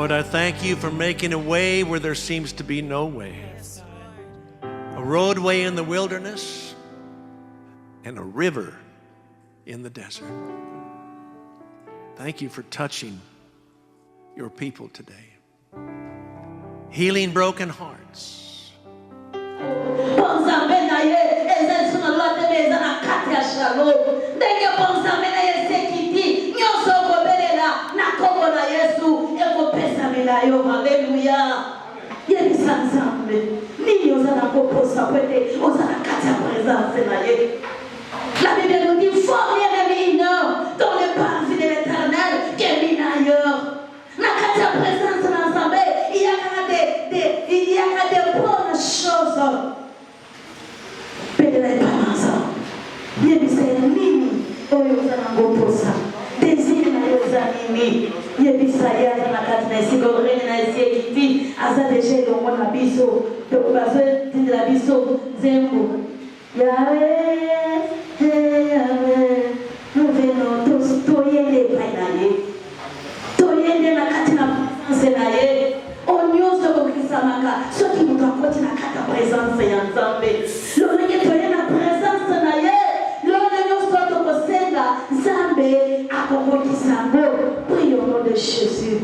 Lord, I thank you for making a way where there seems to be no way. A roadway in the wilderness and a river in the desert. Thank you for touching your people today. Healing broken hearts. Hallelujah. La Bible nous dit fort bien-aimé dans le paradis de l'Éternel qui est mis ailleurs. La présence de l'ensemble, il y a des bonnes choses. Père de l'Éternel, il y a des ennemis, désir na yozanini yebisa yaza na kati na sigorene na esekiti aza deje longo na biso to bazo tindela biso zembo yawe nous venons tous toyende painaye toyende na kati na présence na ye onyoso kokisamaka soki mutu akoti na kati ya présence ya Nzambe lolenge toyende na présence na ye Nzambe akokokisango. Prie au nom de Jésus.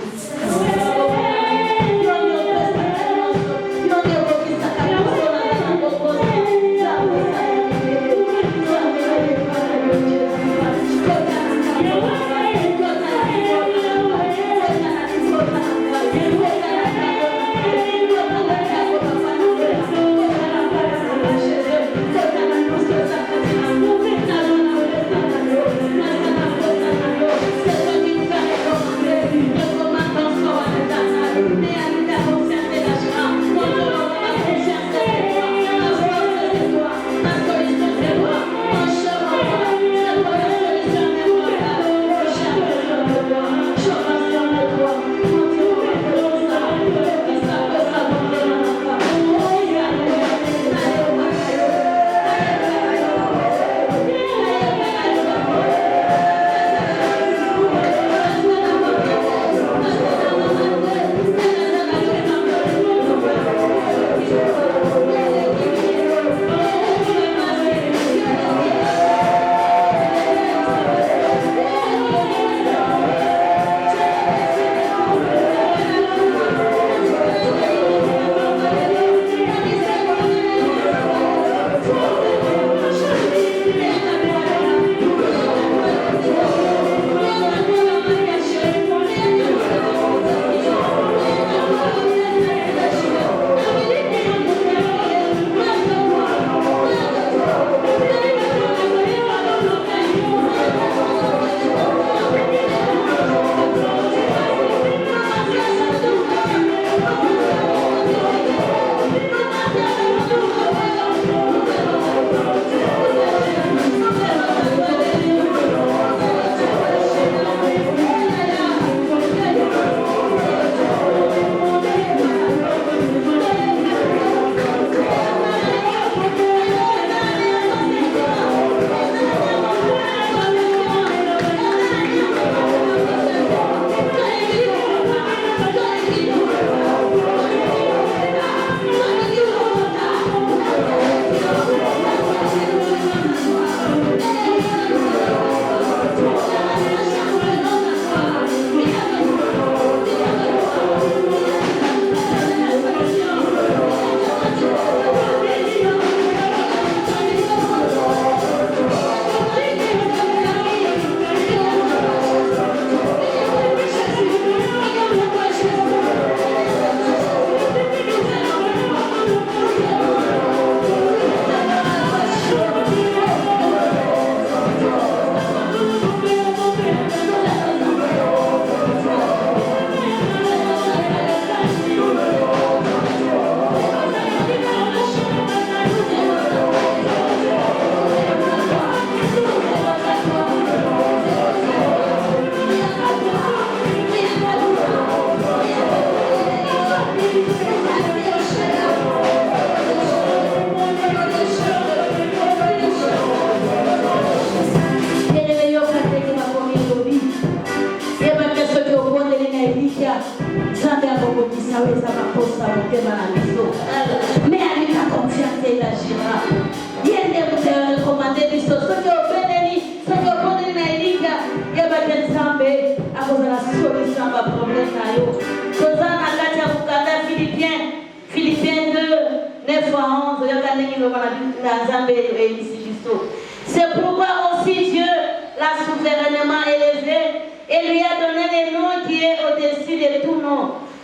C'est pourquoi aussi Dieu l'a souverainement élevé et lui a donné le nom qui est au-dessus de tout nom.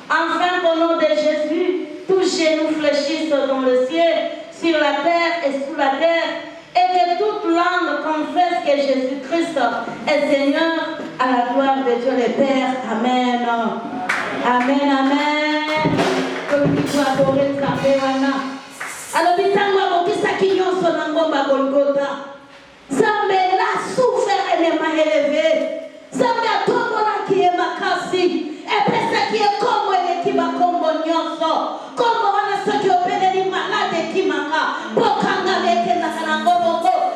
Enfin, au nom de Jésus, tous genoux fléchissent dans le ciel, sur la terre et sous la terre, et que toute langue confesse que Jésus-Christ est Seigneur à la gloire de Dieu le Père. Amen. Amen, amen. Comme il faut adorer sa péana. Alors, bitango abokisa kinyonso na ngomba Golgotha. Zambe la souverainement élevé. Zambe atombola qui est makasi. Et pesa qui est comme ele qui va comme nyonso. Comme wana soki opene ni malade qui maka. Bokanga meke na kanangobo.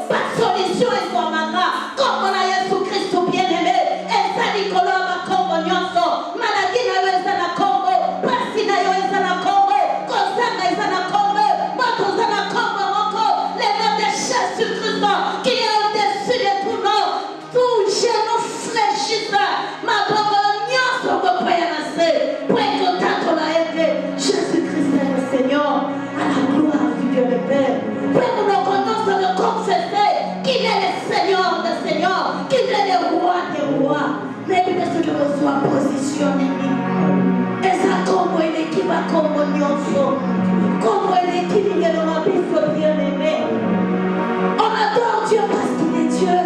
Pas solution et soit maka. Comme na Yesu Christ bien-aimé. Et ça Nicolas va comme nyonso. Maladie na yo ezana Congo. Pasi na yo ezana Congo. Kosanga ezana Congo. Moto ezana Congo moko. Le nom de Jésus-Christ qui est au-dessus de tout nom. Tout genou fléchisse. Ma bonne nyonso go poyanase. Pour tanto la aide. Jésus-Christ est le Seigneur. À la gloire du Dieu le Père. Pour que nous connaissions le confesser qu'il est le Seigneur des Seigneurs. Qu'il est le roi des rois. Mais il est ce que vous soit positionné. Et ça, comme il est qui va comme nyonso. Comme il est qui vient dans ma vie, bien-aimé. On adore Dieu parce qu'il est Dieu.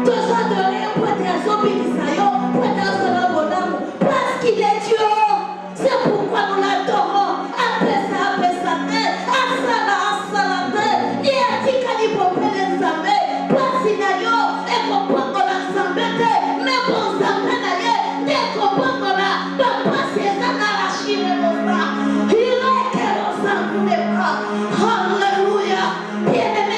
Deux ans de rien pour être à son bénissaillon, pour être à son abonnement, parce qu'il est Dieu. C'est pourquoi nous l'adorons. Après ça, asala, il a dit qu'il y a des zambé, place il y a et qu'on prend la zambé, mais bon zambé d'ailleurs, dès qu'on prend la, papa c'est ça dans la chine et ça. Il est que l'on s'en fout pas. Alléluia. Bien-aimé.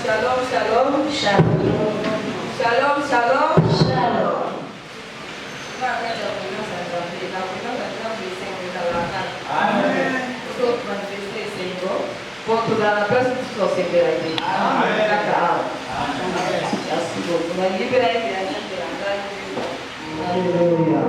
Shalom, shalom. Shalom. Shalom, shalom. Shalom. Ponto da próxima sempre aqui. Merci beaucoup. Vai liberar a igreja. Aleluia.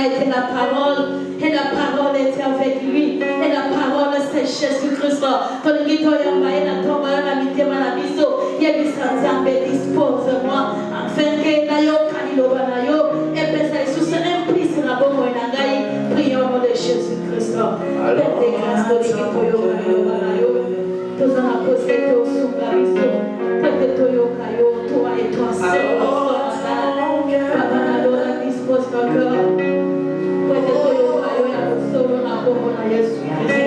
été la parole. Et la parole était avec lui. Et la parole c'est Jésus-Christ. Dispose-moi afin que nayo kaniloba nayo et pesa Jésus implique na bomo na ngai. Prions au nom de Jésus-Christ. Père de grâce de Toyo kaniloba nayo. Tous en apostles au sous-gariso. Père de Toyo kayo, toi et toi seul. Papa Nadora dispose ton cœur. Père de Toyo kayo ya solo na bomo na Jésus-Christ.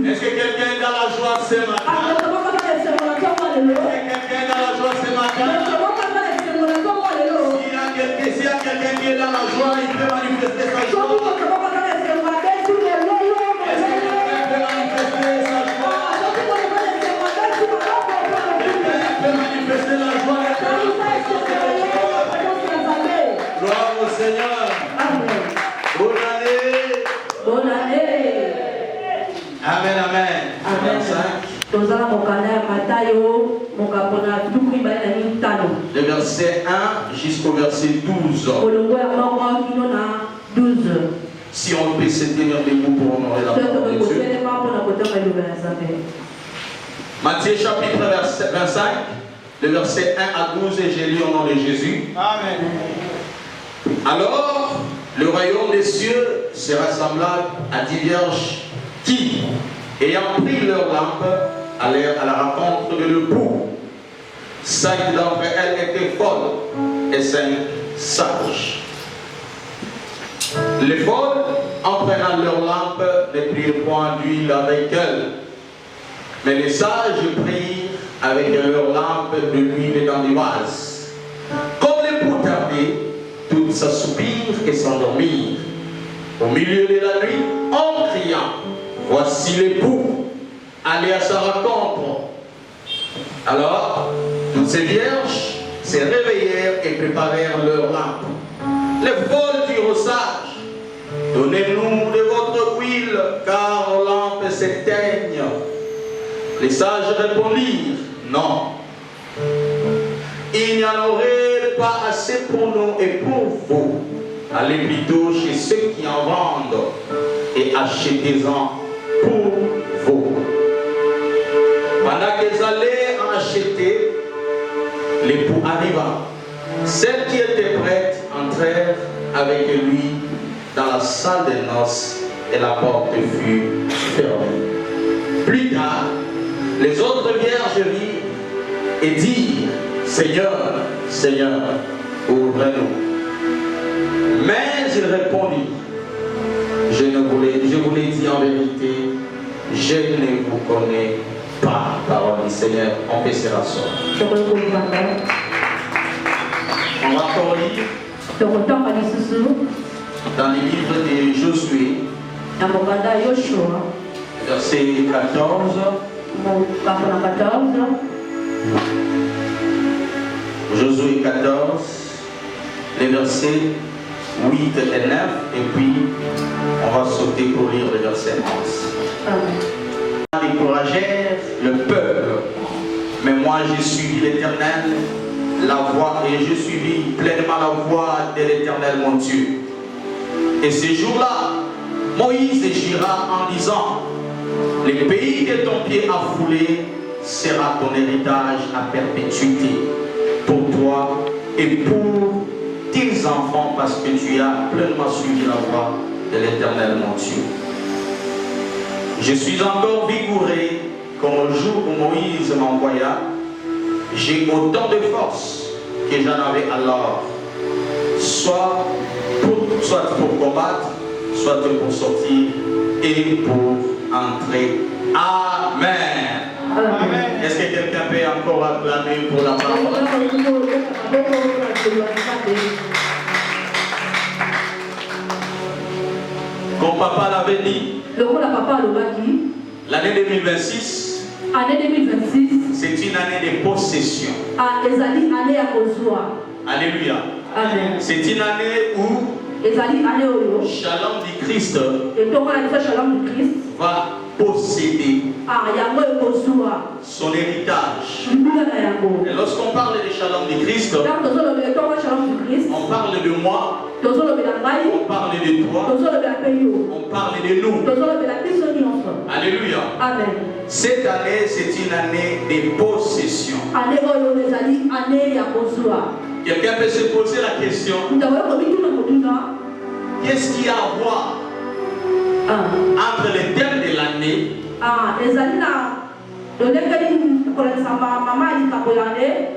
Est-ce que quelqu'un est dans la joie ce matin? Amen, amen. Amen. 25. Tozala mokanda ya Matayo mokapona tuku mibale na mitano. Le verset 1 jusqu'au verset 12. Kolongo ya moko kino na 12. Si on peut se tenir debout pour honorer la parole de Dieu. Matthieu chapitre 25, le verset 1 à 12, et j'ai lu au nom de Jésus. Amen. Alors, le royaume des cieux sera semblable à 10 vierges qui, ayant pris leur lampe, allèrent à la rencontre de l'époux. 5 d'entre elles étaient folles et 5 sages. Les folles, en prenant leur lampe, ne prirent point d'huile avec elles. Mais les sages prirent avec leur lampe de l'huile dans les vases. Comme l'époux tardait, toutes s'assoupirent et s'endormirent. Au milieu de la nuit, en criant, voici l'époux, allez à sa rencontre. Alors, toutes ces vierges se réveillèrent et préparèrent leur lampe. Les folles dirent aux sages, donnez-nous de votre huile, car nos lampes s'éteignent. Les sages répondirent, non. Il n'y en aurait pas assez pour nous et pour vous. Allez plutôt chez ceux qui en vendent et achetez-en pour vous. Pendant qu'ils allaient en acheter, l'époux arriva. Celles qui étaient prêtes entrèrent avec lui dans la salle des noces et la porte fut fermée. Plus tard, les autres vierges virent et dirent, Seigneur, Seigneur, ouvre-nous. Mais il répondit, je vous l'ai dit en vérité, je ne vous connais pas. Parole du Seigneur, on peut se rasseoir. On va encore lire dans le livre de Josué, verset 14. Josué 14, les versets 8 et 9, et puis on va sauter pour lire le verset 11. Découragèrent le peuple, mais moi j'ai suivi l'Éternel, la voix, et je suivis pleinement la voix de l'Éternel mon Dieu. Et ce jour-là, Moïse gira en disant, le pays que ton pied a foulé sera ton héritage à perpétuité pour toi et pour tes enfants, parce que tu as pleinement suivi la voie de l'Éternel mon Dieu. Je suis encore vigoureux comme au jour où Moïse m'envoya. J'ai autant de force que j'en avais alors, soit pour combattre, soit pour sortir et pour entrer. Amen. Amen. Est-ce que quelqu'un peut encore acclamer pour la parole? Comme papa l'avait dit, l'année 2026, c'est une année de possession. Alléluia. C'est une année où Shalom du Christ va posséder son héritage. Et lorsqu'on parle de Shalom du Christ, on parle de moi, on parle de toi, on parle de nous. Alléluia. Cette année, c'est une année de possession. Quelqu'un peut se poser la question, qu'est-ce qu'il y a à voir entre les thèmes de l'année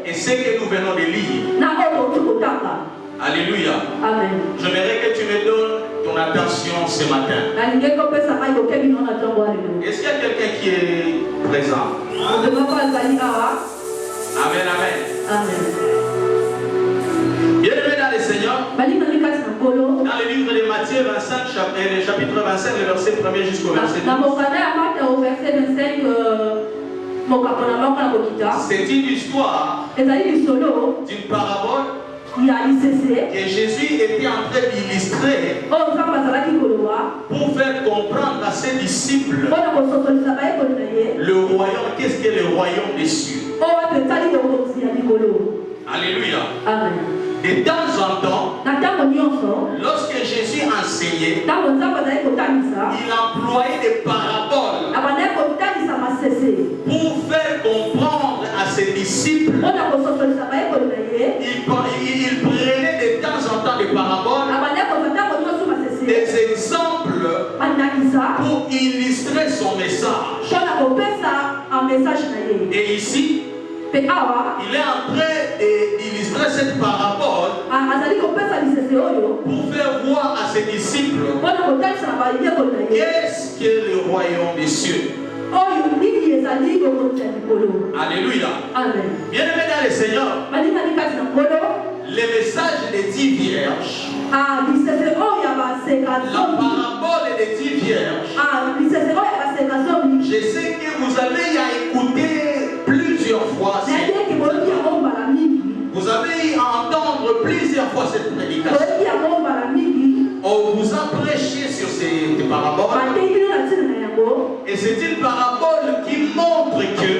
et ce que nous venons de lire? Alléluia. J'aimerais que tu me donnes ton attention ce matin. Est-ce qu'il y a quelqu'un qui est présent? Amen, amen. Bien-aimés dans le Seigneur, dans le livre de Matthieu 25, chapitre 25, le verset 1er jusqu'au verset 12. C'est une histoire d'une parabole Il y a l'ICC. que Jésus était en train d'illustrer Oh, ça va, ça va qui koloa. pour faire comprendre à ses disciples Oh, la console, ça va être kolonaye. le royaume, qu'est-ce qu'est le royaume des cieux. Oh, on peut t'aller dans le ciel, Nicolo. Alléluia. Amen. De temps en temps, Nathan Nyonso. lorsque Jésus enseignait, Dans le temps, on a kotanisa. il employait des paraboles Abana kotanisa masese. pour faire comprendre à ses disciples. Oh, la console, ça va être kolonaye. Il prenait de temps en temps des paraboles, Abana kotanisa masese. des exemples Anakisa. pour illustrer son message. Pour la kopesa un message naye. Et ici, Pe awa. il est en train d'illustrer cette parabole Azali kopesa l'ICC oyo. pour faire voir à ses disciples Pour la kotanisa na ba yeko naye. qu'est-ce que le royaume des cieux. Oyo nini ezali kokotia Nicolo. Alléluia. Amen. Bien-aimés dans le Seigneur, Malina nikati na kolo. le message des 10 vierges, L'ICC oyo ya baseka la zombie. parabole des 10 vierges, L'ICC oyo ya baseka zombie. je sais que vous avez à écouter plusieurs fois. Naye ke boyoki yango mbala mingi. Vous avez à entendre plusieurs fois cette prédication. Boyoki yango mbala mingi. On vous a prêché sur ces paraboles. Bateyi bino na ntina na yango. Et c'est une parabole qui montre que,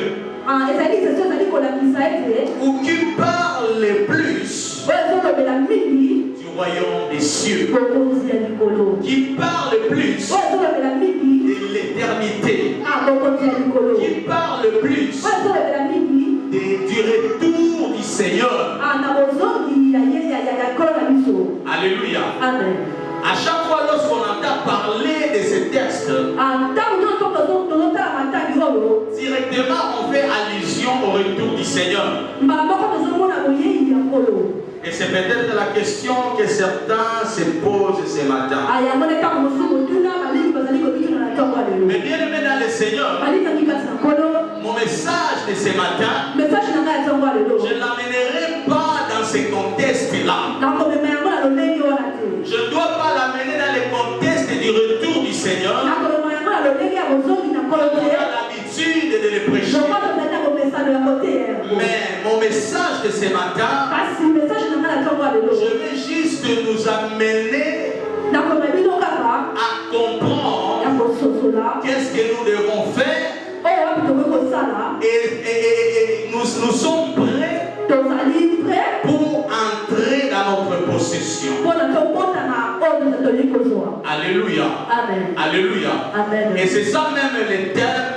Ezali ICC ezali kolakisa ete. ou qui parle plus Oyo ezolobela mingi. du royaume des cieux, Bokonzi ya Nicolo. qui parle plus Oyo ezolobela mingi. de l'éternité, Bokonzi ya Nicolo. qui parle plus Oyo ezolobela mingi. du retour du Seigneur. Na bozongi ya kolo na biso. Alléluia. Amen. À chaque fois lorsqu'on entend parler de ces textes, Ntango nyonso tozotala mataki oyo. directement on fait allusion au retour du Seigneur. Mbala moko tozomona boyei ya kolo. Et c'est peut-être la question que certains se posent ce matin. Yango nde ntango mosusu kotuna balingi bazali kobikina na ntongo ya lelo. Mais bien aimé dans le Seigneur, Balingi kati na kolo. mon message de ce matin, Message na ngai ya ntongo ya lelo. je ne l'amènerai pas dans ce contexte-là. Nakomema yango na lolenge wana te. Je ne dois pas l'amener dans le contexte du retour du Seigneur. Nakomema yango na lolenge ya bozongi na kolo On te. a l'habitude de le prêcher. Lokwa tozali na kopesa lo ya kote. Mais mon message de ce matin, Kasi message na ngai ya ntongo ya lelo. je veux juste nous amener Nakomema bino kaka à comprendre ya kososola. qu'est-ce que nous devons faire. Oyo wapi tokoki kosala. Et nous sommes prêts Tozali prêt. pour entrer dans notre possession. Mpona tokotana oyo tozali kozwa. Alléluia. Amen. Alléluia. Amen. Et c'est ça même les thèmes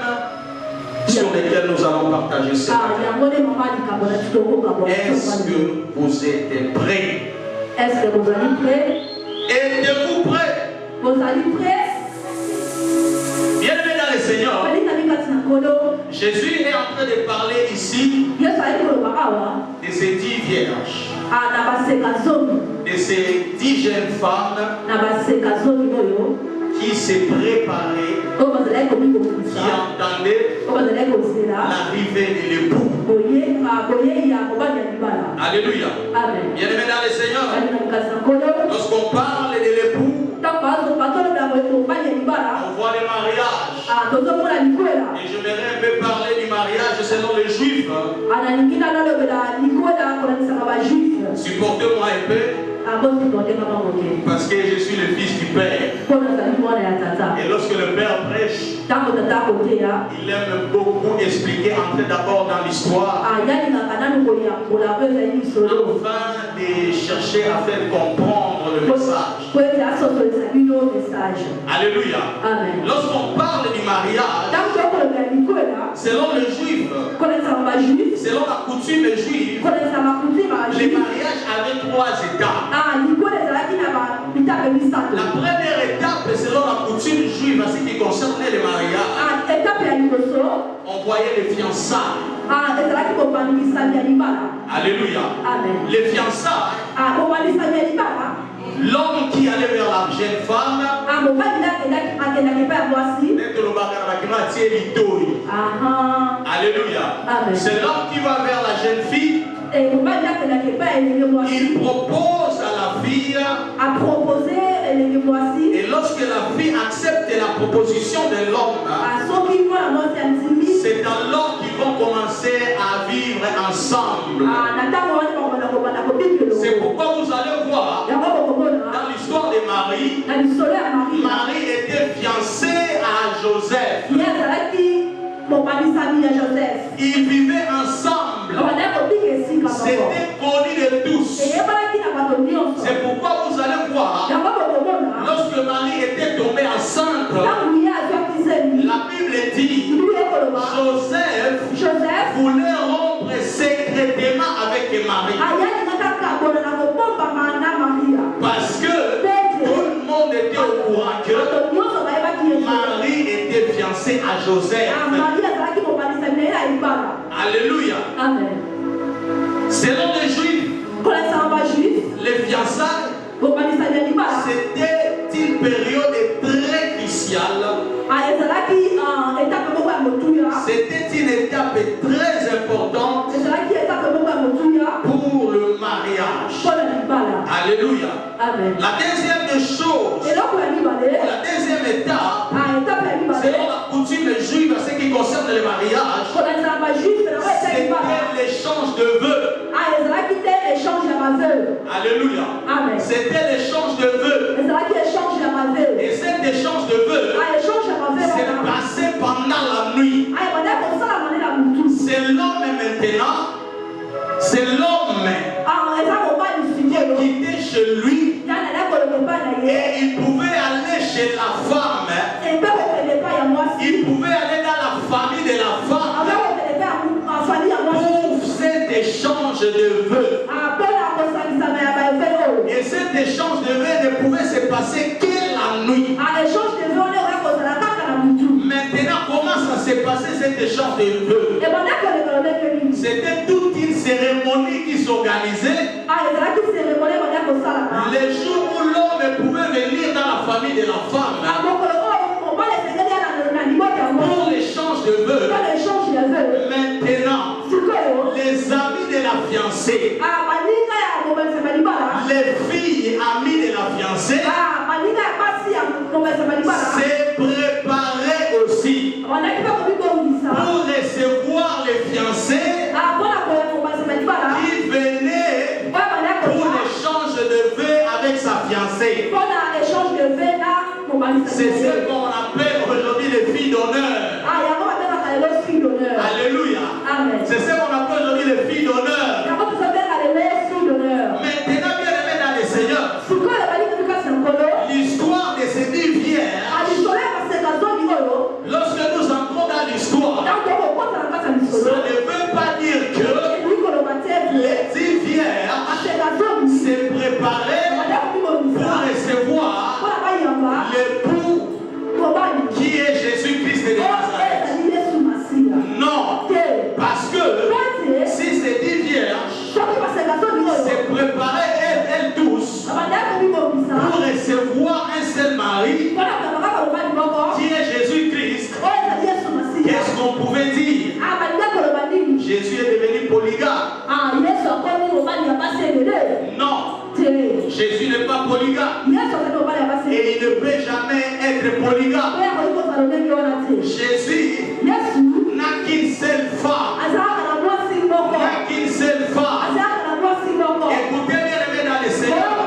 sur lesquels nous allons partager ce matin. yango nde mama likambo na titokoka Est-ce que vous êtes prêts? Est-ce que bozali prêt? Êtes-vous prêts? Bozali prêt? Bien-aimés dans le Seigneur, balingami kati na kolo. Jésus est en train de parler ici Yesu ali koloba awa de ces 10 vierges, na baseka zomi de ces 10 jeunes femmes na baseka zomi oyo qui se préparaient, oyo bazalaki qui komikokisa entendaient oyo bazalaki kosela l'arrivée de l'époux. boyei ya mobali ya libala. Alléluia. Amen. Bien-aimés dans le Seigneur, balingami kati na kolo. lorsqu'on parle de l'époux, ntango bazolobela mobali ya libala on voit le mariage. tozomona likwela. Et j'aimerais un peu parler du mariage selon les Juifs. nalingi nalobela likwela kolanisaka bajuife. Supportez-moi un peu, parce que je suis le fils du Père. Et lorsque le Père prêche, il aime beaucoup expliquer, entrer d'abord dans l'histoire, afin de chercher à faire comprendre le message. Alléluia. Amen. Lorsqu'on parle du mariage, selon les Juifs, selon la coutume juive, les mariages avaient 3 étapes. La première étape, selon la coutume juive, en ce qui concernait les mariages, on voyait les fiançailles. Alléluia. Amen. Les fiançailles, l'homme qui allait vers la jeune femme, alléluia. Amen. C'est l'homme qui va vers la jeune fille. Il propose à la fille, et lorsque la fille accepte la proposition de l'homme, c'est alors qu'ils vont commencer à vivre ensemble. C'est pourquoi vous allez voir, dans l'histoire de Marie, Marie était fiancée à Joseph. Ils vivaient ensemble. C'était connu de tous. C'est pourquoi vous allez voir, lorsque Marie était tombée enceinte, la Bible dit, Joseph voulait rompre secrètement avec Marie. Parce que tout le monde était au courant que Marie était fiancée à Joseph. Alléluia. Amen. Selon les Juifs, les fiançailles, c'était une période très cruciale. C'était une étape très importante pour le mariage. Alléluia. Amen. La deuxième chose, la deuxième étape, selon la coutume juive, en ce qui concerne le mariage, c'était l'échange de vœux. Alléluia. Amen. C'était l'échange de vœux. Et cet échange de vœux s'est passé pendant la nuit. C'est l'homme maintenant. C'est l'homme qui quittait chez lui et il pouvait aller chez la femme. Il pouvait aller dans la famille de la femme pour cet échange de vœux. Et cet échange de vœux ne pouvait se passer que la nuit. Maintenant, comment ça s'est passé cet échange de vœux? C'était toute une cérémonie qui s'organisait. Les jours où l'homme pouvait venir dans la famille de la femme pour l'échange de vœux. Maintenant, les amis de la fiancée, les filles amies de la fiancée, s'est préparé aussi pour recevoir les fiancés qui venaient pour l'échange de vœux avec sa fiancée. C'est ce qu'on appelle aujourd'hui les filles d'honneur. Alléluia. C'est ce qu'on appelle aujourd'hui les filles d'honneur. Maintenant, bien aimé dans les Seigneurs, l'histoire de ces 10 vierges, lorsque nous entrons dans l'histoire, ça ne veut pas dire que les 10 vierges s'est préparées pour recevoir l'époux qui est Jésus-Christ de Nazareth. Non, parce que si ces 10 vierges s'est préparées elles tous pour recevoir un seul mari qui est Jésus-Christ, qu'est-ce qu'on pouvait dire? Jésus est devenu polygame. Non, Jésus n'est pas polygame et il ne peut jamais être polygame. Jésus n'a qu'une seule femme. N'a qu'une seule femme. Écoutez bien aimé dans les Seigneurs,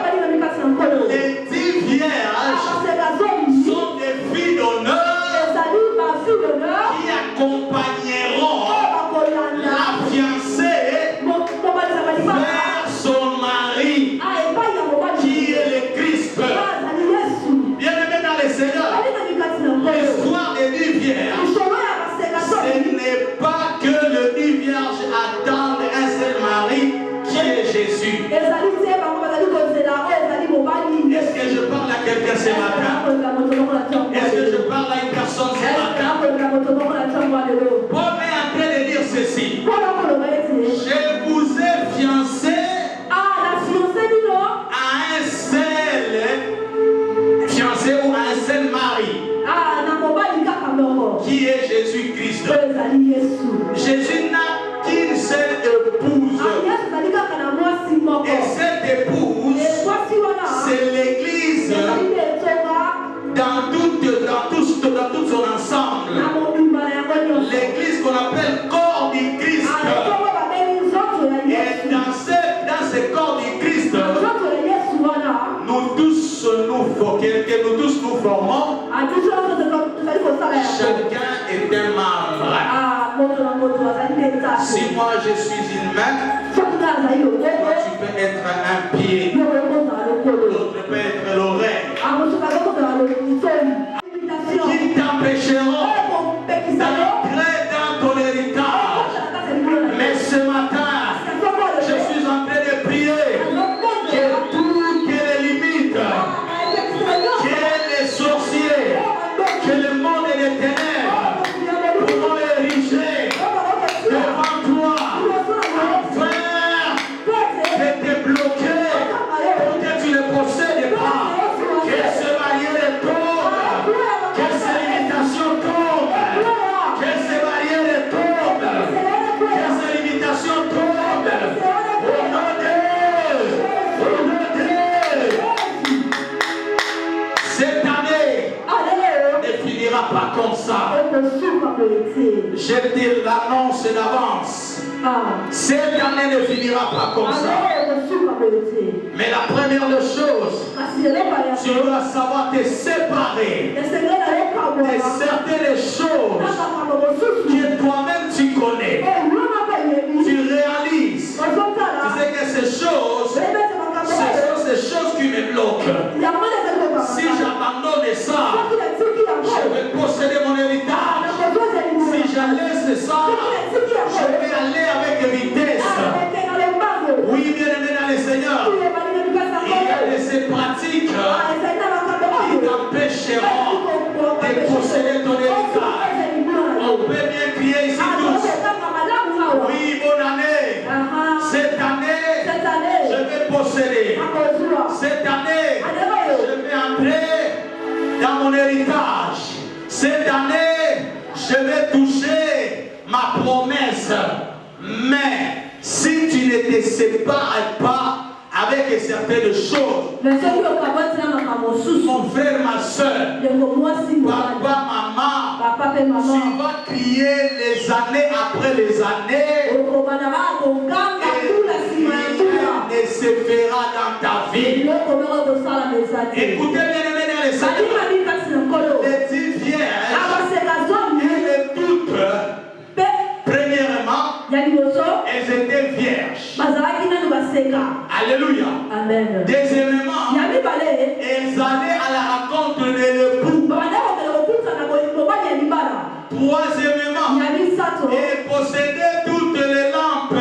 les 10 vierges sont des filles d'honneur qui accompagneront la fiancée vers son mari qui est le Christ. Bien aimé dans les Seigneurs, l'histoire des 10 vierges, ce n'est pas que le 10 vierges attendent un seul mari qui est Jésus. Est-ce que je parle à quelqu'un ce matin? Est-ce que je parle à une personne ce matin? Paul est en train de dire ceci. Je vous ai fiancé à un seul fiancé ou à un seul mari qui est Jésus-Christ. Jésus n'a qu'une seule épouse. Et cette épouse, c'est l'Église dans tout son ensemble. L'église qu'on appelle corps du Christ. Et dans ce corps du Christ, comment chacun est un membre. Si moi je suis une main, toi tu peux être un pied, l'autre peut être l'oreille. Qui t'empêcheront d'entrer dans ton héritage. Mais ce matin, je suis en train de prier que toutes les limites, que les sorciers, que le monde et les ténèbres pourront ériger devant toi, afin de te bloquer pour que tu ne possèdes pas. Que ce barrière tombe, que ces limitations tombent, que ces barrières tombent, que ces limitations tombent. Au nom de cette année ne finira pas comme ça. Je te l'annonce d'avance. Cette année ne finira pas comme ça. Mais la première des choses, tu dois savoir te séparer de certaines choses que toi-même tu connais. Tu réalises. Tu sais que ces choses, ce sont ces choses qui me bloquent. Si j'abandonne ça, je vais posséder mon héritage. Si je laisse ça, je vais aller avec vitesse. Oui, bien aimé dans le Seigneur, il y a de ces pratiques qui t'empêcheront de posséder ton héritage. On peut bien crier ici tous. Oui, bonne année. Cette année, je vais posséder. Cette année, je vais entrer dans mon héritage. Cette année, je vais toucher ma promesse. Mais si tu ne te sépares pas avec certaines choses, mon frère, ma soeur, papa, maman, tu vas crier les années après les années et rien ne se fera dans ta vie. Écoutez bien aimé dans les Seigneur, les 10 vierges et les doutes, premièrement, elles étaient vierges. Alléluia. Amen. Deuxièmement, elles allaient à la rencontre de l'époux. Troisièmement, elles possédaient toutes les lampes.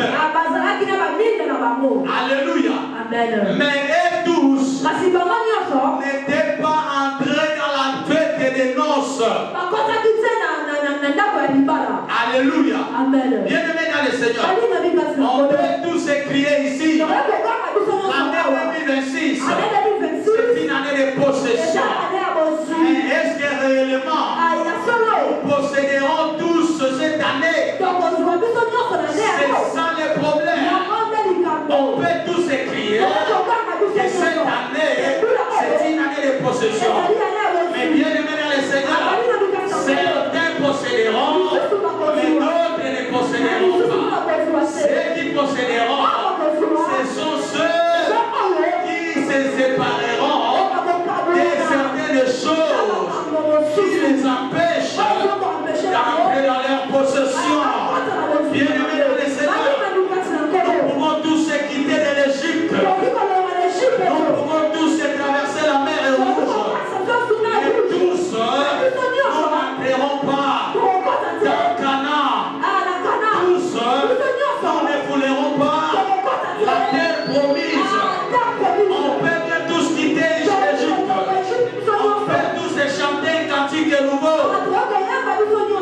Alléluia. Amen. Mais elles tous n'étaient pas entrés dans la fête des noces. Alléluia. Amen. Bien aimé dans le Seigneur, on peut tous écrire ici. L'année 2026, c'est une année de possession. Mais est-ce que réellement nous posséderons tous cette année? C'est ça le problème. On peut tous écrire que cette année, c'est une année de possession. Mais bien aimé dans le Seigneur, certains posséderont, mais d'autres ne posséderont pas. Ceux qui posséderont, ce sont ceux qui se sépareront de certaines choses qui les empêchent d'entrer dans leur possession. Bien aimé dans le Seigneur, nous pouvons tous se quitter de l'Égypte. Nous pouvons tous traverser la mer Rouge. Mais tous, nous n'entrerons pas dans Canaan. Tous, nous ne foulerons pas la terre promise. On peut bien tous quitter l'Égypte. On peut tous chanter un cantique nouveau.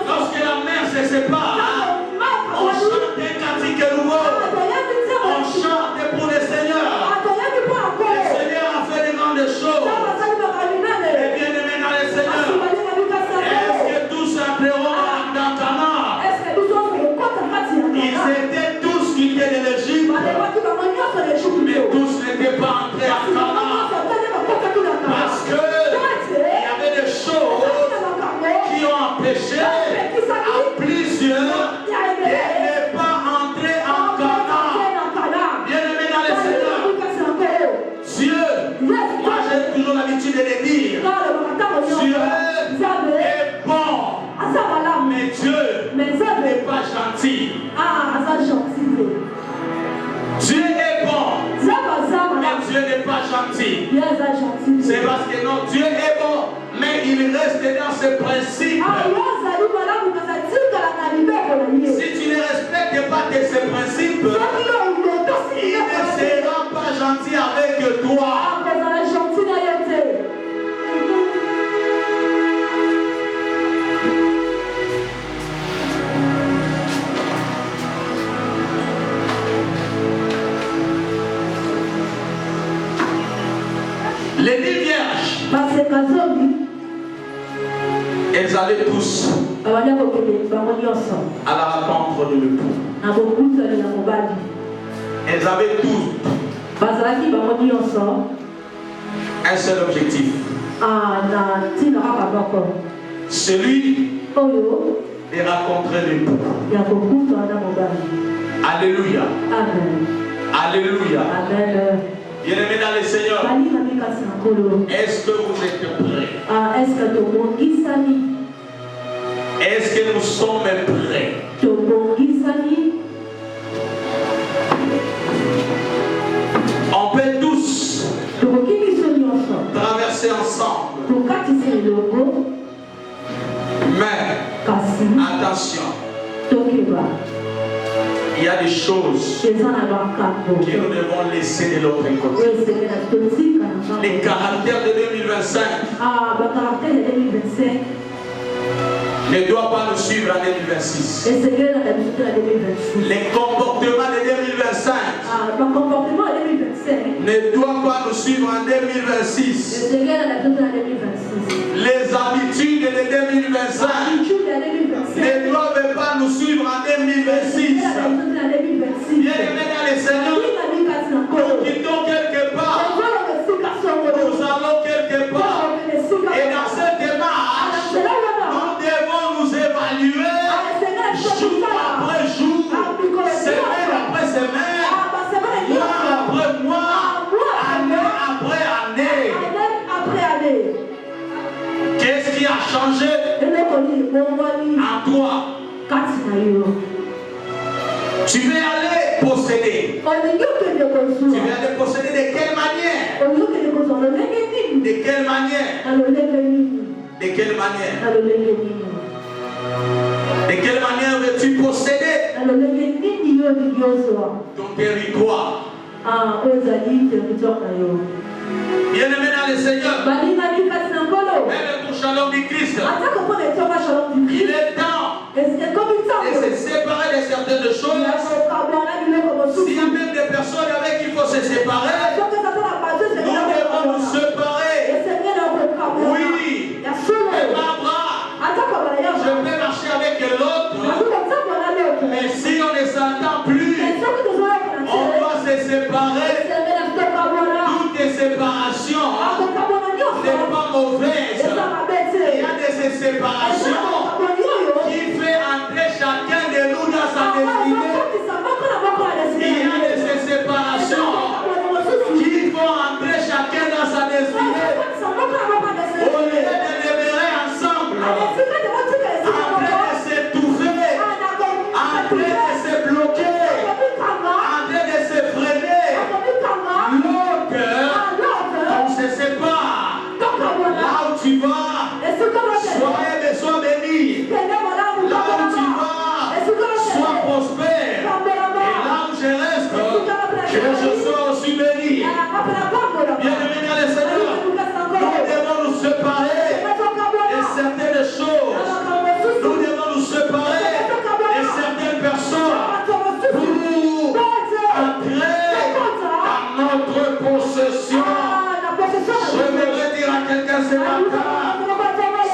Lorsque la mer se sépare, on chante un cantique nouveau. On chante pour le Seigneur. Le Seigneur a fait de grandes choses. Et bien aimé dans le Seigneur, est-ce que tous entreront dans Canaan? Ils étaient tous quittés de l'Égypte, mais tous n'étaient pas entrés à Canaan. Parce que il y avait des choses qui ont empêché à plusieurs de ne pas entrer en Canaan. Bien aimé dans le Seigneur, Dieu, moi j'ai toujours l'habitude de le dire, Dieu gentil. Ah, ça gentil. Dieu est bon, mais Dieu n'est pas gentil. C'est parce que non, Dieu est bon, mais il reste dans ses principes. Si tu ne respectes pas ses principes, il ne sera pas gentil avec toi. Les 10 vierges, elles allaient tous à la rencontre de l'époux. Elles avaient tous un seul objectif. Celui de rencontrer l'époux. Alléluia. Alléluia. Bien-aimés dans le Seigneur, est-ce que vous êtes prêts? Est-ce que nous sommes prêts? On peut tous traverser ensemble. Mais attention, il y a des choses que nous devons laisser de l'autre côté. Les caractères de 2025 ne doivent pas nous suivre en 2026. Les comportements de 2025 ne doivent pas nous suivre en 2026. Les habitudes de 2025 ne doivent pas nous suivre en 2026. Bien aimé dans les Seigneurs, nous quittons quelque part, nous allons quelque part, et dans cette démarche, nous devons nous évaluer jour après jour, semaine après semaine, mois après mois, année après année. Qu'est-ce qui a changé en toi? Tu veux aller posséder. Tu veux aller posséder de quelle manière? De quelle manière? De quelle manière? De quelle manière veux-tu posséder ton territoire? Bien-aimé dans le Seigneur, même pour Shalom du Christ, il est temps de se séparer de certaines choses. S'il y a même des personnes avec qui il faut se séparer, nous devons nous séparer. Oui, et je peux marcher avec l'autre, mais si on ne s'entend plus, on doit se séparer. Toute séparation n'est pas mauvaise. Il y a des séparations qui fait entrer chacun de nous dans sa destinée. Il y a des séparations qui font entrer chacun dans sa destinée. Au lieu de demeurer ensemble, en train de s'étouffer, en train de se bloquer, en train de se freiner, l'autre, on se sépare. Là où tu vas, sois béni. Là où tu vas, sois prospère. Et là où je reste, que je sois aussi béni. Bien-aimés dans le Seigneur, nous devons nous séparer de certaines choses. Nous devons nous séparer de certaines personnes pour entrer dans notre possession. Je voudrais dire à quelqu'un ce matin,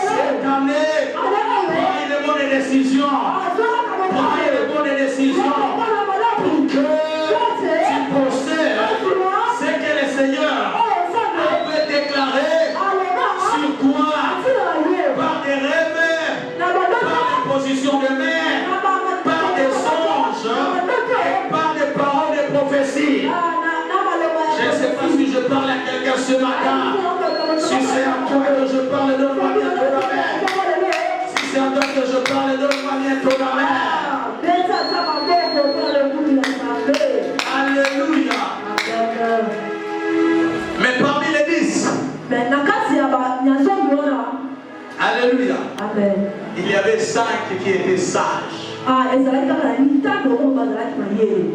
cette année, prends les bonnes décisions. Prends les bonnes décisions pour que tu possèdes ce que le Seigneur avait déclaré sur toi par des rêves, par des positions de main, par des songes et par des paroles de prophétie. Je ne sais pas si je parle à quelqu'un ce matin. Si c'est à toi que je parle, donne-moi bientôt la main. Si c'est à toi que je parle, donne-moi bientôt la main. Alléluia. Mais parmi les 10, alléluia, il y avait 5 qui étaient sages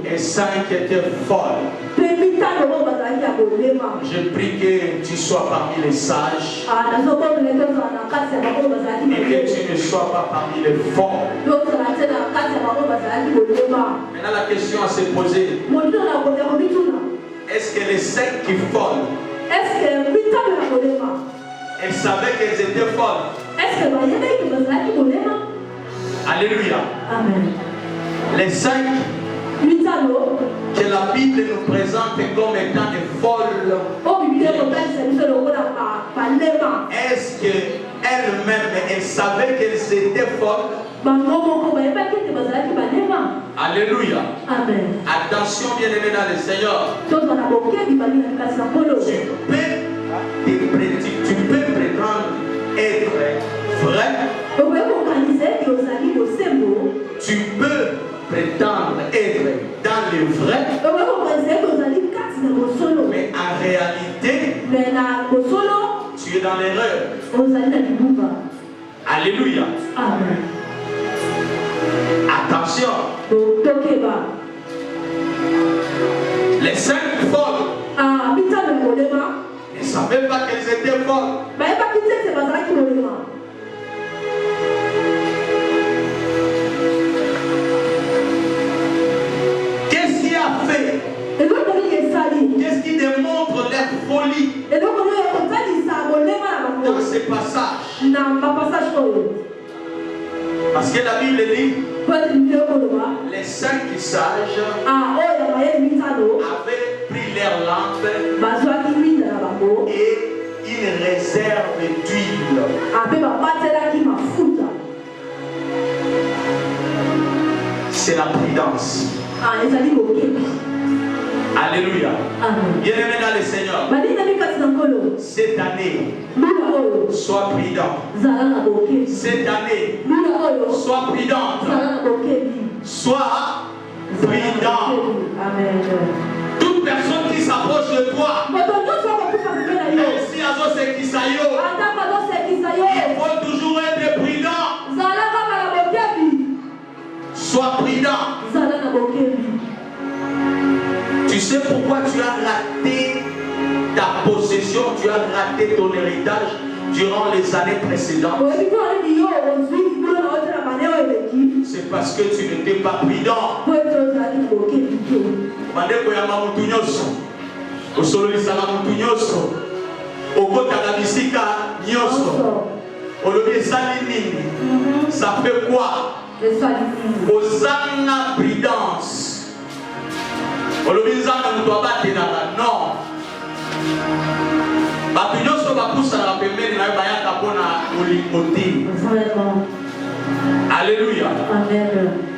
et 5 qui étaient folles. Je prie que tu sois parmi les sages et que tu ne sois pas parmi les folles. Maintenant la question à se poser, est-ce que les 5 qui folles, elles savaient qu'elles étaient folles? Alléluia. Amen. Les 5 que la Bible nous présente comme étant des folles, est-ce qu'elles-mêmes, elles savaient qu'elles étaient folles? Alléluia. Amen. Attention, bien-aimés dans le Seigneur. Tu peux prétendre être vrai. Tu peux prétendre être dans le vrai. Mais en réalité, tu es dans l'erreur. Alléluia. Amen. Attention. Les 5 folles ne savaient pas qu'elles étaient folles. Qu'est-ce qui a fait? Qu'est-ce qui démontre leur folie dans ce passage? Parce que la Bible dit, les 5 sages avaient pris leur lampe et une réserve d'huile. C'est la prudence. Alléluia. Bien-aimé dans le Seigneur, cette année, sois prudent. Cette année, sois prudente. Sois prudent. Toute personne qui s'approche de toi, même si elle se kisayo, il faut toujours être prudent. Sois prudent. Tu sais pourquoi tu as raté ta possession, tu as raté ton héritage durant les années précédentes? C'est parce que tu n'étais pas prudent. Ça fait quoi? Osana prudence. Non. Alléluia.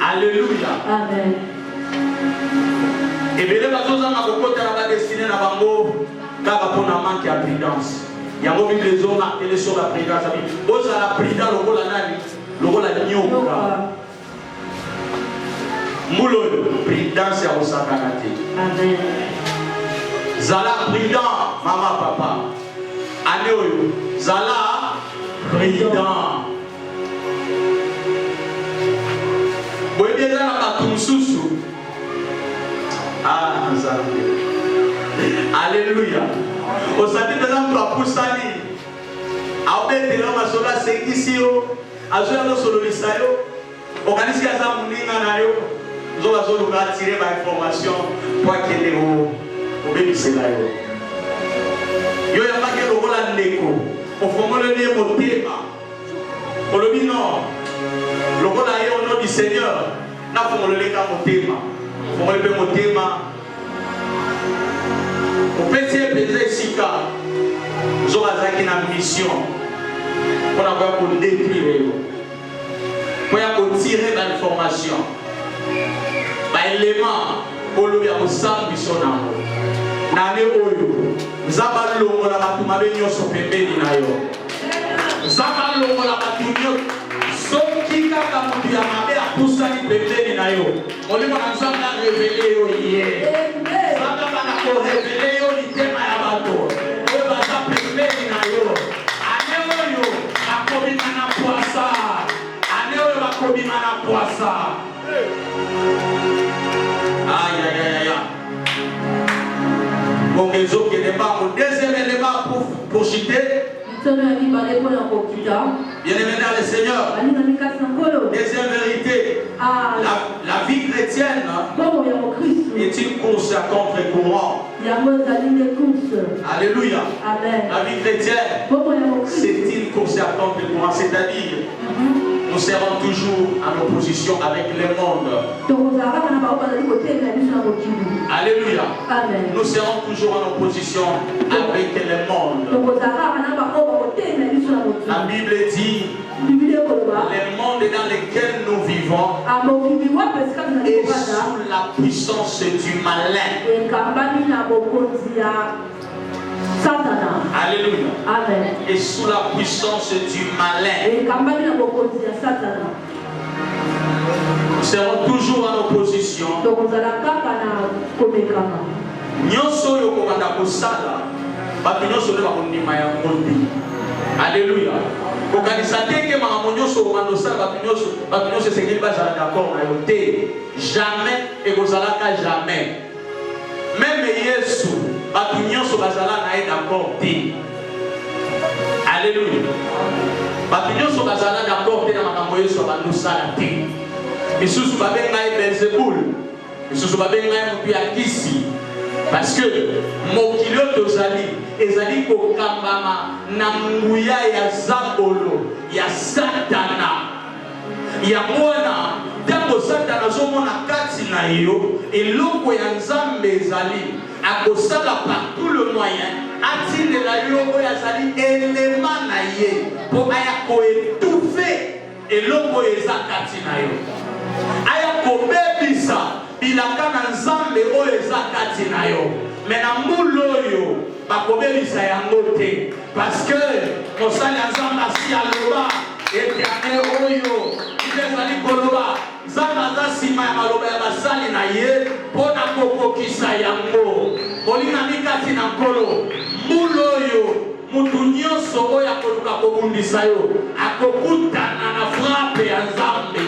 Alléluia. Amen. Et bien, les bateaux ont destiné à Bango, car on a manqué à prudence. Il y a un moment les hommes marqués sur la prudence. Vous avez la prudence, le rôle à Nyoka. Moulon, prudence à Osakanate. Amen. Zala prudent, maman, papa. Anéoyo, Zala prudent. Vous voyez bien là, ah, alléluia. Au sati de l'homme pour poussani. Après de l'homme à cela c'est ici au azula no solo lisayo. Organiser ça muninga nayo. Zo azolo ka tirer ma information pour que les au bébé c'est là yo. Yo ya pas que le rôle ndeko. Au fond le lien motema. Au lobi non. Le rôle là au nom du Seigneur. Na fond le lien motema. Faut me lever mon thème. Au petit baiser Sika, nous avons une mission pour avoir pour détruire, pour tirer l'information, l'élément pour le bien au sang du son amour. Nane oyo, zabalo la batumale nyoso pembeni na yo. Zabalo la batumio, soki kaka mutu ya mabe apusani pembeni na na yo. Molimo na nzamba révélé yo hier. Nzamba bana ko révélé yo litema ya bato. Oyo baza pembeni na yo. Ane oyo bakobima na poasa. Ane oyo bakobima na poasa. Aïe aïe aïe aïe. Bon, les autres éléments, deuxième élément pour citer. Bien-aimé dans le Seigneur, deuxième vérité, la vie chrétienne est une course à contre-courant. Alléluia. La vie chrétienne, c'est une course à contre-courant, c'est-à-dire nous serons toujours en opposition avec le monde. Alléluia. Nous serons toujours en opposition avec le monde. La Bible dit le monde dans lequel nous vivons est sous la puissance du malin. Alléluia. Amen. Et sous la puissance du malin. Nous serons toujours en opposition. Alléluia. Jamais et jamais. Même Yesu, Batunyoso Bazala n'a d'accord. Alléluia. Batunyoso Bazala d'accord dans ma camoye sur Banusala. Isusu Babenga et Belzeboul. Isusu Babenga et Mupiakisi. Parce que mon kilo d'Ozali, Ezali Kokambama, Nanguya ya Zabolo, ya Satana, ya Mwana. Tango Satana zomona kati na yo eloko ya Nzambe ezali akosala par tout le moyen atindela yo oyo azali elema na ye po aya koetufe eloko eza kati na yo aya kobebisa bilaka na Nzambe oyo eza kati na yo me na mbula oyo bakobebisa yango te parce que mosali ya Nzambe asi aloba Éternel oyo ezali koloba Zamba za sima ya maloba ya basali na ye pona kokokisa yango kolina mikati na nkolo mulo yo mutu nyonso oyo akoluka kobundisa yo akokutana na frappe ya Nzambe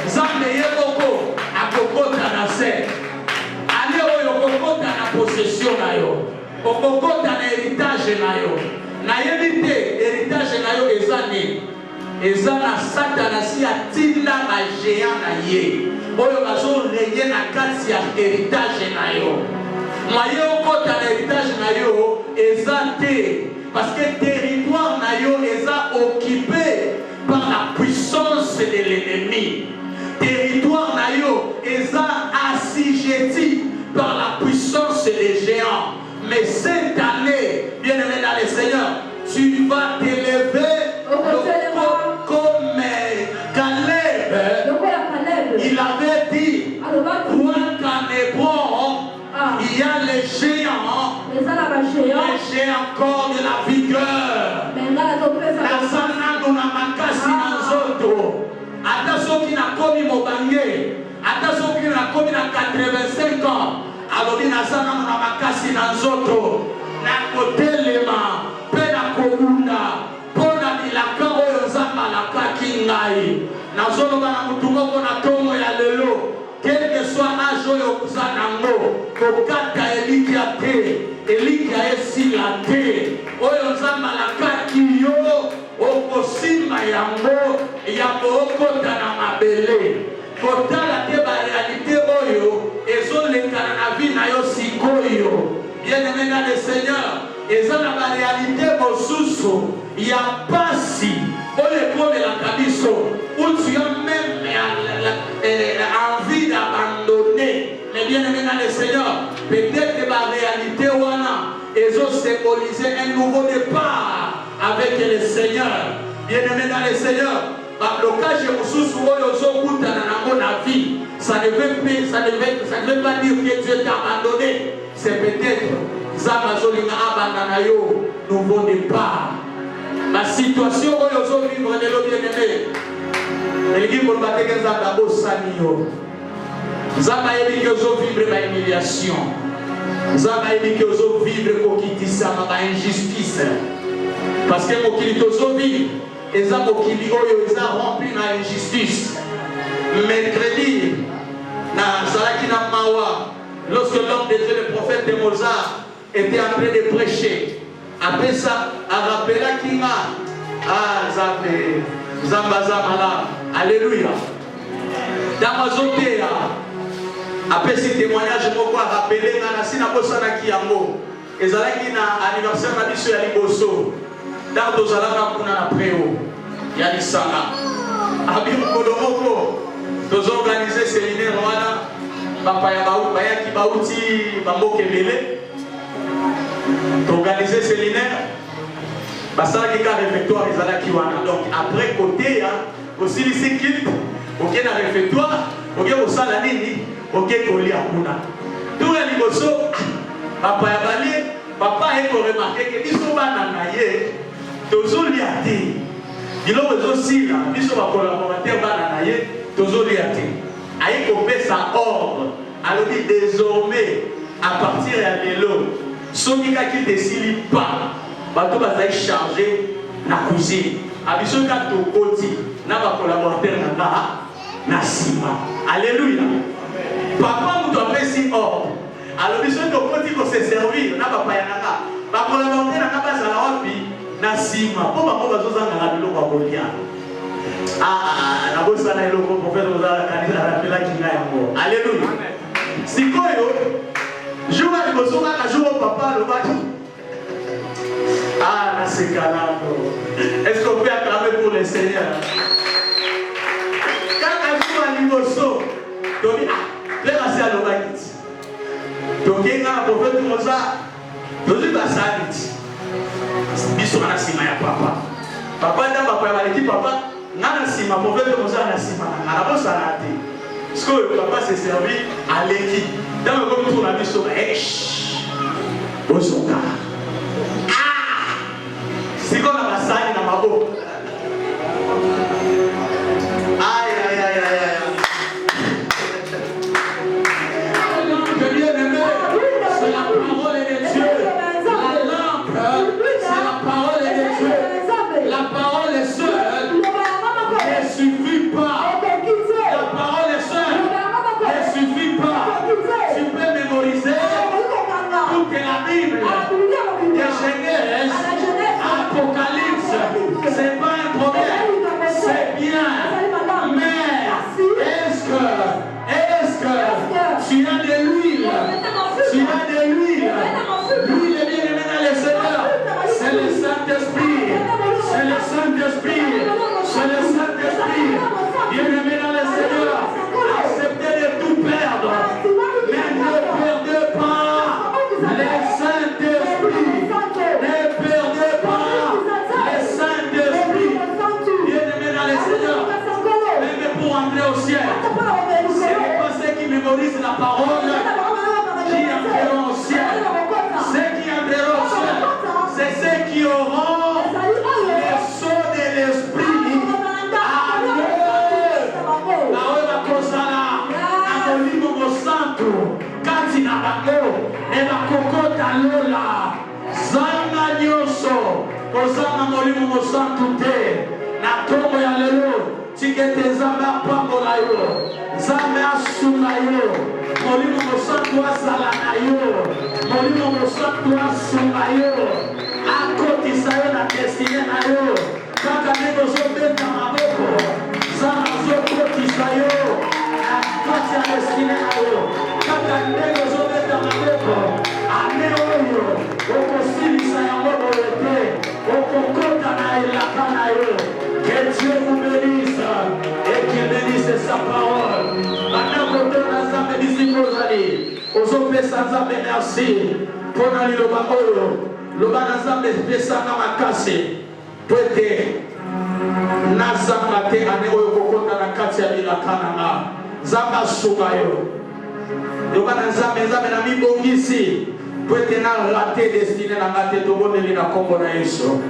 Nzambe ye moko akokota na se ale oyo okokota na possession na yo okokota na héritage na yo nayebi te héritage na yo eza nini ezana Satana si atinda ba géant na ye oyo bazo régné na kati ya héritage na yo moye okota na héritage na yo eza te parce que territoire na yo eza occupé par la puissance de l'ennemi territoire na yo eza assujetti par la puissance des géants mais cette année bien-aimé dans le Seigneur tu vas t'élever comme Caleb, il avait dit, quoi qu'en Hébron, il y a les géants comme de la vigueur. La sanando na makasi na zoto. Attention qui n'a commis Mobangé. Attention qui n'a commis na 85 ans. Alors il n'a sanando na makasi na zoto. Na côté lema, pe na komunda. Pona bilaka oyo Nzambe alakaki ngai nazoloba na mutu moko na ntongo ya lelo quel que soit âge oyo oza nango kokata elikia te elikia esila te oyo Nzambe alakaki yo okosimba yango yango okota na mabele kotala te barealité oyo ezolekana na vi na yo sikoyo bien-aimé dans le Seigneur eza na barealité mosusu ya pasi oyo ekomelaka biso où tu as même envie d'abandonner mais bien-aimé dans le Seigneur peut-être que barealité wana ezosymboliser un nouveau départ avec le Seigneur bien-aimé dans le Seigneur bablocage mosusu oyo ozokutana nango na vie ça ne veut pas dire que Dieu t'a abandonné c'est peut-être Nzambe azolinga abandana yo nouveau départ la situation oyo ozovivre lelo bien-aimé elingi koloba teke Nzambe abosani yo Zamba yebi que ozo vivre ma humiliation. Zamba yebi que ozo vivre kokitisa ma injustice. Parce que mokili tozo vivre, eza mokili oyo eza rempli na injustice. Mercredi, na Zalaki na Mawa, lorsque l'homme de Dieu, le prophète de Mozart, était en train de prêcher, après ça, a rappelé Kinga, ah Zambé, Zamba Zamala, alléluia. Dans ma zone, après ce témoignage, je me rappelé, Nanasi na Bosana Kiyango, et Zalaki na anniversaire na biso ya liboso, dans Dozalaka kuna na préo, Yanisanga, Abim Kolomoko. Nous organisons ces séminaires, papa qui bauti bamboke belé. Organiser ces séminaires, ça qui est réfectoire les ala qui wana. Donc après côté aussi les équipes, ok na réfectoire, ok au sala nini, ok koli akuna. Tout les liboso, papa ya bali, papa est remarqué que biso bana na ye, tozo liati. Dilo aussi là, biso ba collaborateur bana na ye. Toujours aïe coupé sa ordre. Alors désormais, à partir de l'élo, Sonika qui décide pas, bateau va être chargé na cuisine. Abiso ka to koti, na ba collaborateur na sima. Alléluia. Papa nous doit faire si ordre. Alors biso to koti ko se servir na ba payanaka. Ba collaborateur na ba za la wapi na sima. Po ba ko ba zo zanga na biloko ba kolia. Ah, na bosa na eloko prophète Ozala kanisa rapela kinga yango. Alléluia. Sikoyo, joua liboso na joua papa le baki. Ah, na sekanando. Est-ce qu'on peut acclamer pour le Seigneur? Quand joua liboso, tobi ah, le rasi a le baki. Toki na prophète Ozala, tobi basaniti. Biso na sima ya papa. Papa nda papa ya baleki papa. Nana sima, pour faire comme ça, na sima, na la bosse à la tête. Parce que le papa s'est servi à l'équipe. Dans le comme tout, on a mis sur Bozoka. Ah! C'est comme la massage dans ma peau. Aïe, aïe, aïe, aïe, aïe. Que Dieu aimé, c'est la parole de Dieu. La lampe, c'est la parole de Dieu. La parole est seule. Ne suffit pas. La parole est seule. Ne suffit pas. Tu peux mémoriser toute la Bible. De Genèse, Apocalypse. C'est pas un problème. C'est bien. Mais est-ce que tu as de l'huile? Tu as de l'huile. L'huile est bien aimée dans le Seigneur. C'est le Saint-Esprit. C'est le Saint-Esprit. C'est le Saint-Esprit. Bien-aimé dans le Seigneur, acceptez de tout perdre, mais ne perdez pas le Saint-Esprit. Ne perdez pas le Saint-Esprit. Bien-aimé dans le Seigneur, même pour entrer au ciel, ce n'est pas ceux qui mémorisent la parole qui entreront au ciel. Ceux qui entreront au ciel, c'est ceux qui auront le sceau de l'Esprit. Katina bako, eba kokota lola, zanga nyoso, kozanga molimo mosantu te, na tomo ya lelo, tikete zamba pambola yo, zamba asuna yo, molimo mosantu asala na yo, molimo mosantu asuna yo, akotisa yo na destine na yo, kaka nego zobeta maboko, zanga zokotisa yo, akoti ya destine na yo. Que Dieu vous bénisse et qu'il bénisse sa parole. Maintenant, quand on a ça, bénissez vos amis. Aux hommes, merci pour aller le bateau. Le bateau, c'est ça, na makasi. Pwete nazanga te ane oyo kokota na kati ya bilakana zanga sukayo. Yobana nzambe na mibongisi po ete na rate destine na nga te tobondeli na kombo na Yesu.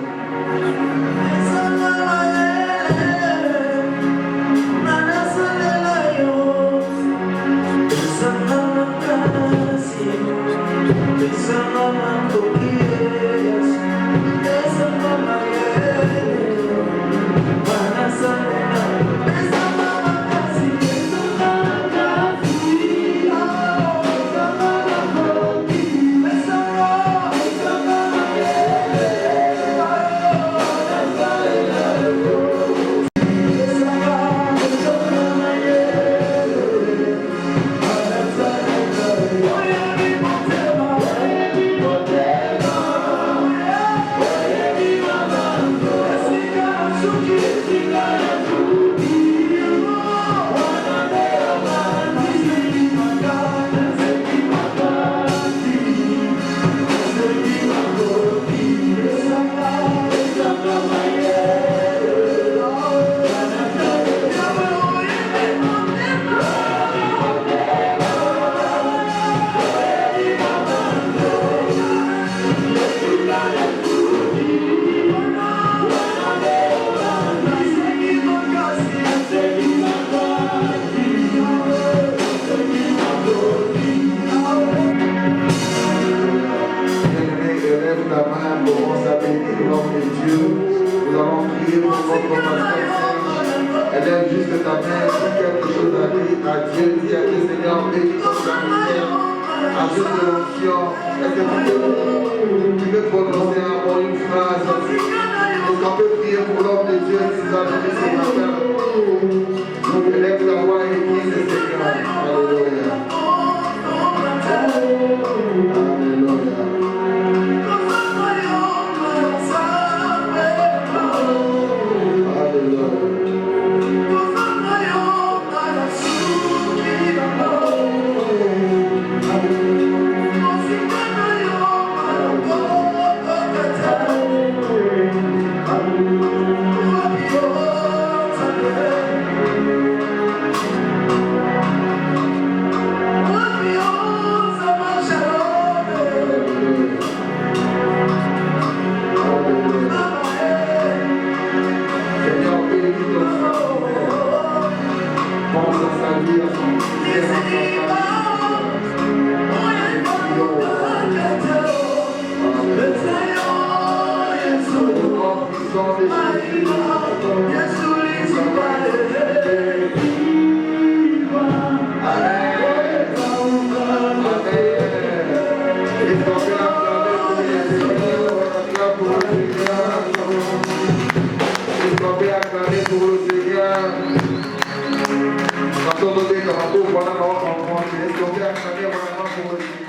Je dis à Dieu, Seigneur, bénis ton serviteur. Ajoute de l'onction. Est-ce que tu peux prononcer encore une phrase? Est-ce qu'on peut prier pour l'homme de Dieu qui nous a donné ce matin? Élève ta voix et prie le Seigneur. Alléluia. Alléluia. Voilà, on va comprendre. Est-ce qu'on peut acclamer vraiment pour le Seigneur?